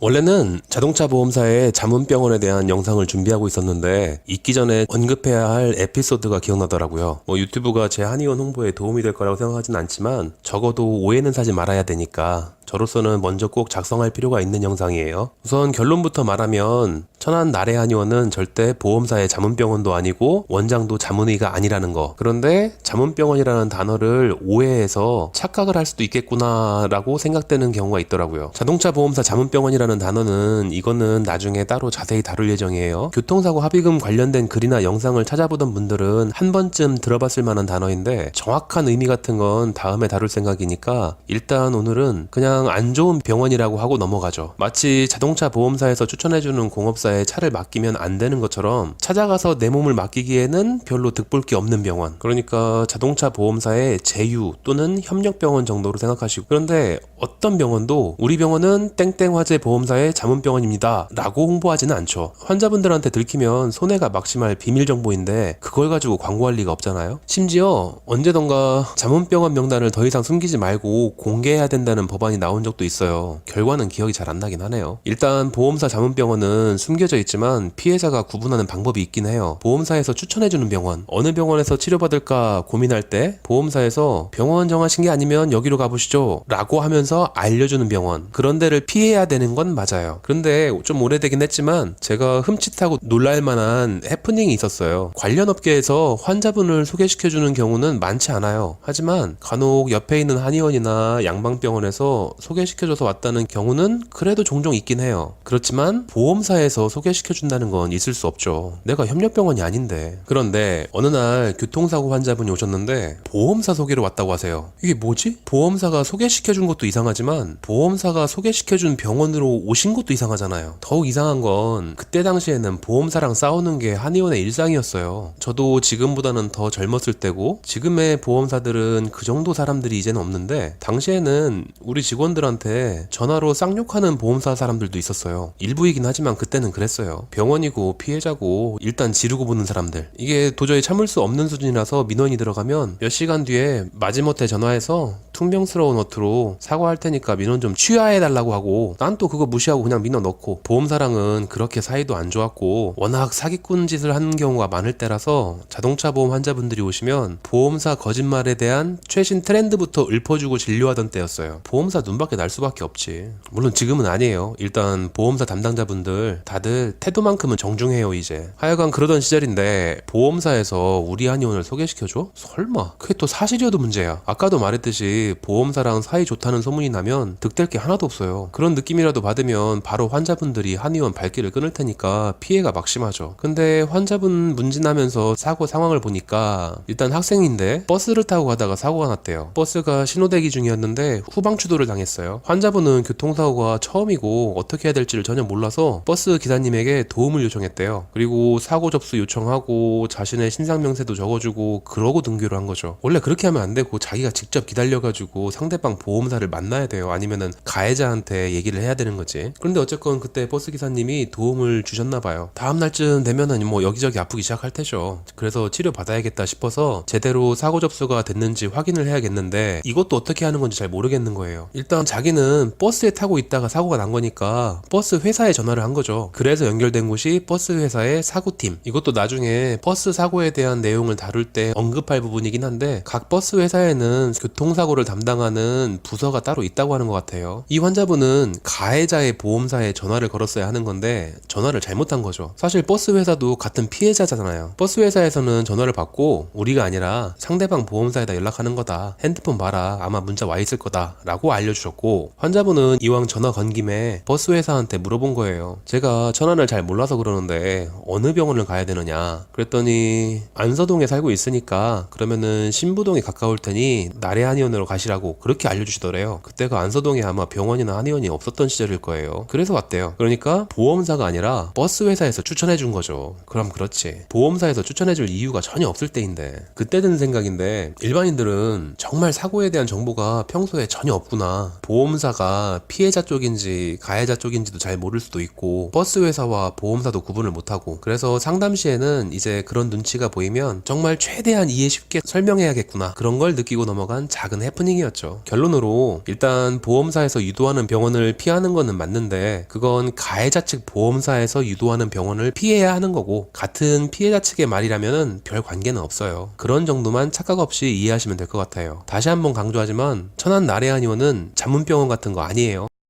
원래는 자동차 보험사의 자문병원에 대한 영상을 준비하고 있었는데 있기 전에 언급해야 할 에피소드가 기억나더라고요. 유튜브가 제 한의원 홍보에 도움이 될 거라고 생각하진 않지만 적어도 오해는 사지 말아야 되니까 저로서는 먼저 꼭 작성할 필요가 있는 영상이에요. 우선 결론부터 말하면 천안 나래 한의원은 절대 보험사의 자문병원도 아니고 원장도 자문의가 아니라는 거. 그런데 자문병원이라는 단어를 오해해서 착각을 할 수도 있겠구나 라고 생각되는 경우가 있더라고요. 자동차 보험사 자문병원이라는 단어는 이거는 나중에 따로 자세히 다룰 예정이에요. 교통사고 합의금 관련된 글이나 영상을 찾아보던 분들은 한 번쯤 들어봤을 만한 단어인데 정확한 의미 같은 건 다음에 다룰 생각이니까 일단 오늘은 그냥 안 좋은 병원이라고 하고 넘어가죠. 마치 자동차 보험사에서 추천해주는 공업사에 차를 맡기면 안 되는 것처럼 찾아가서 내 몸을 맡기기에는 별로 득볼 게 없는 병원. 그러니까 자동차 보험사의 제휴 또는 협력병원 정도로 생각하시고, 그런데 어떤 병원도 우리 병원은 땡땡화재 보험사의 자문병원입니다 라고 홍보하지는 않죠. 환자분들한테 들키면 손해가 막심할 비밀 정보인데 그걸 가지고 광고할 리가 없잖아요. 심지어 언제던가 자문병원 명단을 더 이상 숨기지 말고 공개해야 된다는 법안이 나온 적도 있어요. 결과는 기억이 잘 안 나긴 하네요. 일단 보험사 자문병원은 숨겨져 있지만 피해자가 구분하는 방법이 있긴 해요. 보험사에서 추천해주는 병원, 어느 병원에서 치료받을까 고민할 때 보험사에서 병원 정하신 게 아니면 여기로 가보시죠 라고 하면서 알려주는 병원, 그런 데를 피해야 되는 건 맞아요. 그런데 좀 오래되긴 했지만 제가 흠칫하고 놀랄만한 해프닝이 있었어요. 관련 업계에서 환자분을 소개시켜주는 경우는 많지 않아요. 하지만 간혹 옆에 있는 한의원이나 양방병원에서 소개시켜줘서 왔다는 경우는 그래도 종종 있긴 해요. 그렇지만 보험사에서 소개시켜준다는 건 있을 수 없죠. 내가 협력병원이 아닌데. 그런데 어느 날 교통사고 환자분이 오셨는데 보험사 소개로 왔다고 하세요. 이게 뭐지? 보험사가 소개시켜준 것도 이상하지만 보험사가 소개시켜준 병원으로 오신 것도 이상하잖아요. 더욱 이상한 건 그때 당시에는 보험사랑 싸우는 게 한의원의 일상이었어요. 저도 지금보다는 더 젊었을 때고 지금의 보험사들은 그 정도 사람들이 이제는 없는데 당시에는 우리 직원들한테 전화로 쌍욕하는 보험사 사람들도 있었어요. 일부이긴 하지만 그때는 그랬어요. 병원이고 피해자고 일단 지르고 보는 사람들. 이게 도저히 참을 수 없는 수준이라서 민원이 들어가면 몇 시간 뒤에 마지못해 전화해서 퉁명스러운 어투로 사과할 테니까 민원 좀 취하해달라고 하고, 난 또 그거 무시하고 그냥 민원 넣고. 보험사랑은 그렇게 사이도 안 좋았고 워낙 사기꾼 짓을 하는 경우가 많을 때라서 자동차 보험 환자분들이 오시면 보험사 거짓말에 대한 최신 트렌드부터 읊어주고 진료하던 때였어요. 보험사 눈밖에 날 수밖에 없지. 물론 지금은 아니에요. 일단 보험사 담당자분들 다들 태도만큼은 정중해요 이제. 하여간 그러던 시절인데 보험사에서 우리 한의원을 소개시켜줘? 설마 그게 또 사실이어도 문제야. 아까도 말했듯이 보험사랑 사이 좋다는 소문이 나면 득될 게 하나도 없어요. 그런 느낌이라도 받으면 바로 환자분들이 한의원 발길을 끊을 테니까 피해가 막심하죠. 근데 환자분 문진하면서 사고 상황을 보니까 일단 학생인데 버스를 타고 가다가 사고가 났대요. 버스가 신호대기 중이었는데 후방 추돌을 당했어요. 환자분은 교통사고가 처음이고 어떻게 해야 될지를 전혀 몰라서 버스 기사님에게 도움을 요청했대요. 그리고 사고 접수 요청하고 자신의 신상명세도 적어주고 그러고 등교를 한 거죠. 원래 그렇게 하면 안 되고 자기가 직접 기다려가지고 상대방 보험사를 만나야 돼요. 아니면은 가해자한테 얘기를 해야 되는 거지. 그런데 어쨌건 그때 버스 기사님이 도움을 주셨나봐요. 다음 날쯤 되면은 뭐 여기저기 아프기 시작할 테죠. 그래서 치료 받아야겠다 싶어서 제대로 사고 접수가 됐는지 확인을 해야겠는데 이것도 어떻게 하는 건지 잘 모르겠는 거예요. 일단 자기는 버스에 타고 있다가 사고가 난 거니까 버스 회사에 전화를 한 거죠. 그래서 연결된 곳이 버스 회사의 사고팀. 이것도 나중에 버스 사고에 대한 내용을 다룰 때 언급할 부분이긴 한데 각 버스 회사에는 교통사고를 담당하는 부서가 따로 있다고 하는 것 같아요. 이 환자분은 가해자의 보험사에 전화를 걸었어야 하는 건데 전화를 잘못한 거죠. 사실 버스 회사도 같은 피해자잖아요. 버스 회사에서는 전화를 받고 우리가 아니라 상대방 보험사에다 연락하는 거다. 핸드폰 봐라. 아마 문자 와 있을 거다. 라고 알려주셨고, 환자분은 이왕 전화 건 김에 버스 회사한테 물어본 거예요. 제가 천안을 잘 몰라서 그러는데 어느 병원을 가야 되느냐. 그랬더니 안서동에 살고 있으니까 그러면은 신부동이 가까울 테니 나래 한의원으로 가시라고 그렇게 알려주시더래요. 그때가 안서동에 아마 병원이나 한의원이 없었던 시절일 거예요. 그래서 왔대요. 그러니까 보험사가 아니라 버스 회사에서 추천해준 거죠. 그럼 그렇지. 보험사에서 추천해줄 이유가 전혀 없을 때인데. 그때 든 생각인데 일반인들은 정말 사고에 대한 정보가 평소에 전혀 없구나. 보험사가 피해자 쪽인지 가해자 쪽인지도 잘 모를 수도 있고 버스 회사와 보험사도 구분을 못하고, 그래서 상담 시에는 이제 그런 눈치가 보이면 정말 최대한 이해 쉽게 설명해야겠구나, 그런 걸 느끼고 넘어간 작은 해프닝 해프닝이었죠. 결론으로 일단 보험사에서 유도하는 병원을 피하는 거는 맞는데 그건 가해자 측 보험사에서 유도하는 병원을 피해야 하는 거고 같은 피해자 측의 말이라면 별 관계는 없어요. 그런 정도만 착각 없이 이해하시면 될 것 같아요. 다시 한번 강조하지만 천안 나래한 의원은 전문병원 같은 거 아니에요.